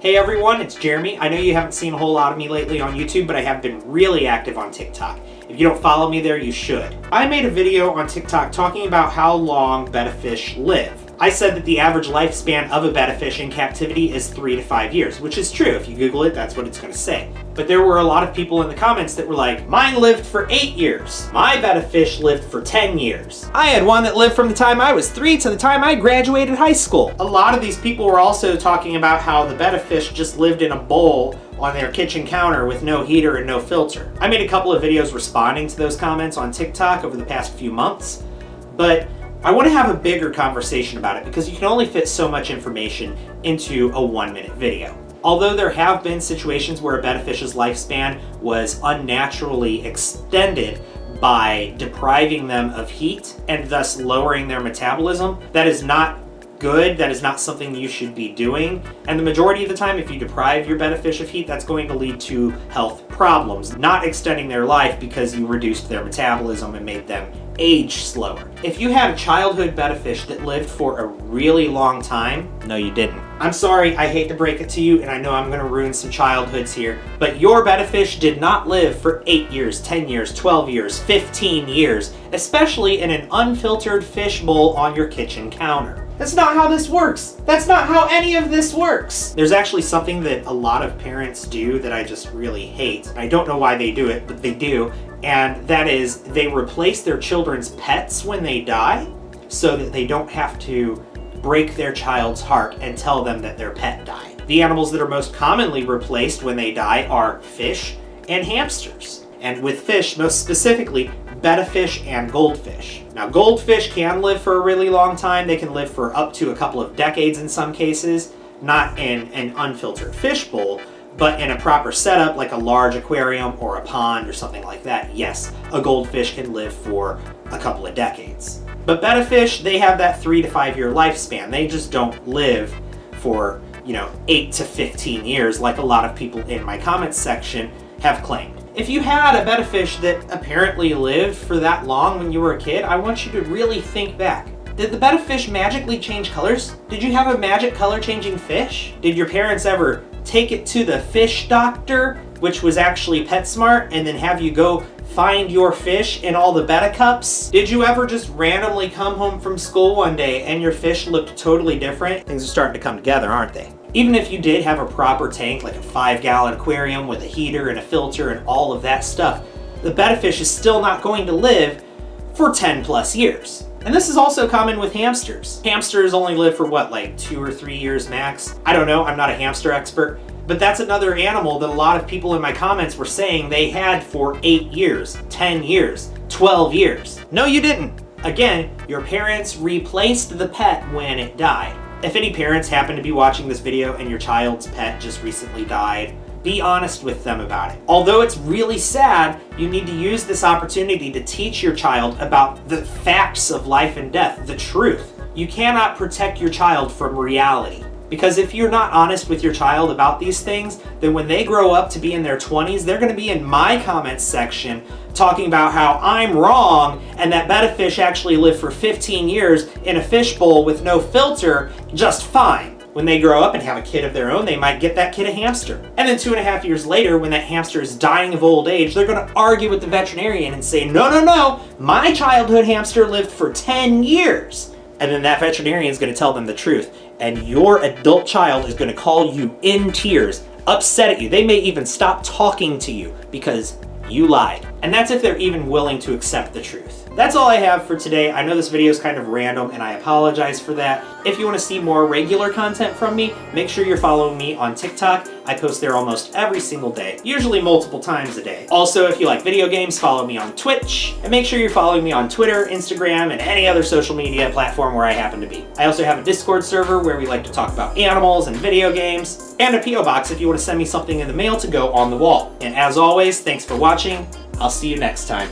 Hey everyone, it's Jeremy. I know you haven't seen a whole lot of me lately on YouTube, but I have been really active on TikTok. If you don't follow me there, you should. I made a video on TikTok talking about how long betta fish live. I said that the average lifespan of a betta fish in captivity is 3 to 5 years, which is true. If you Google it, that's what it's going to say. But there were a lot of people in the comments that were like, mine lived for 8 years. My betta fish lived for 10 years. I had one that lived from the time I was 3 to the time I graduated high school. A lot of these people were also talking about how the betta fish just lived in a bowl on their kitchen counter with no heater and no filter. I made a couple of videos responding to those comments on TikTok over the past few months, but I want to have a bigger conversation about it because you can only fit so much information into a 1-minute video. Although there have been situations where a betta fish's lifespan was unnaturally extended by depriving them of heat and thus lowering their metabolism, that is not good. That is not something you should be doing. And the majority of the time, if you deprive your betta fish of heat, that's going to lead to health problems, not extending their life because you reduced their metabolism and made them age slower. If you had a childhood betta fish that lived for a really long time, no you didn't. I'm sorry, I hate to break it to you, and I know I'm going to ruin some childhoods here, but your betta fish did not live for 8 years, 10 years, 12 years, 15 years, especially in an unfiltered fish bowl on your kitchen counter. That's not how this works. That's not how any of this works. There's actually something that a lot of parents do that I just really hate. I don't know why they do it, but they do. And that is they replace their children's pets when they die so that they don't have to break their child's heart and tell them that their pet died. The animals that are most commonly replaced when they die are fish and hamsters. And with fish, most specifically, betta fish and goldfish. Now, goldfish can live for a really long time. They can live for up to a couple of decades in some cases, not in an unfiltered fish bowl, but in a proper setup like a large aquarium or a pond or something like that. Yes, a goldfish can live for a couple of decades. But betta fish, they have that 3 to 5 year lifespan. They just don't live for, 8 to 15 years like a lot of people in my comments section have claimed. If you had a betta fish that apparently lived for that long when you were a kid, I want you to really think back. Did the betta fish magically change colors? Did you have a magic color changing fish? Did your parents ever take it to the fish doctor, which was actually PetSmart, and then have you go find your fish in all the betta cups? Did you ever just randomly come home from school one day and your fish looked totally different? Things are starting to come together, aren't they? Even if you did have a proper tank, like a 5-gallon aquarium with a heater and a filter and all of that stuff, the betta fish is still not going to live for 10 plus years. And this is also common with hamsters. Hamsters only live for what, like 2 or 3 years max? I don't know, I'm not a hamster expert, but that's another animal that a lot of people in my comments were saying they had for 8 years, 10 years, 12 years. No, you didn't. Again, your parents replaced the pet when it died. If any parents happen to be watching this video and your child's pet just recently died, be honest with them about it. Although it's really sad, you need to use this opportunity to teach your child about the facts of life and death, the truth. You cannot protect your child from reality. Because if you're not honest with your child about these things, then when they grow up to be in their 20s, they're going to be in my comments section talking about how I'm wrong and that betta fish actually lived for 15 years in a fish bowl with no filter just fine. When they grow up and have a kid of their own, they might get that kid a hamster. And then 2.5 years later, when that hamster is dying of old age, they're going to argue with the veterinarian and say, no, my childhood hamster lived for 10 years. And then that veterinarian is going to tell them the truth. And your adult child is going to call you in tears, upset at you. They may even stop talking to you because you lied. And that's if they're even willing to accept the truth. That's all I have for today. I know this video is kind of random and I apologize for that. If you want to see more regular content from me, make sure you're following me on TikTok. I post there almost every single day, usually multiple times a day. Also, if you like video games, follow me on Twitch, and make sure you're following me on Twitter, Instagram, and any other social media platform where I happen to be. I also have a Discord server where we like to talk about animals and video games, and a P.O. box if you want to send me something in the mail to go on the wall. And as always, thanks for watching. I'll see you next time.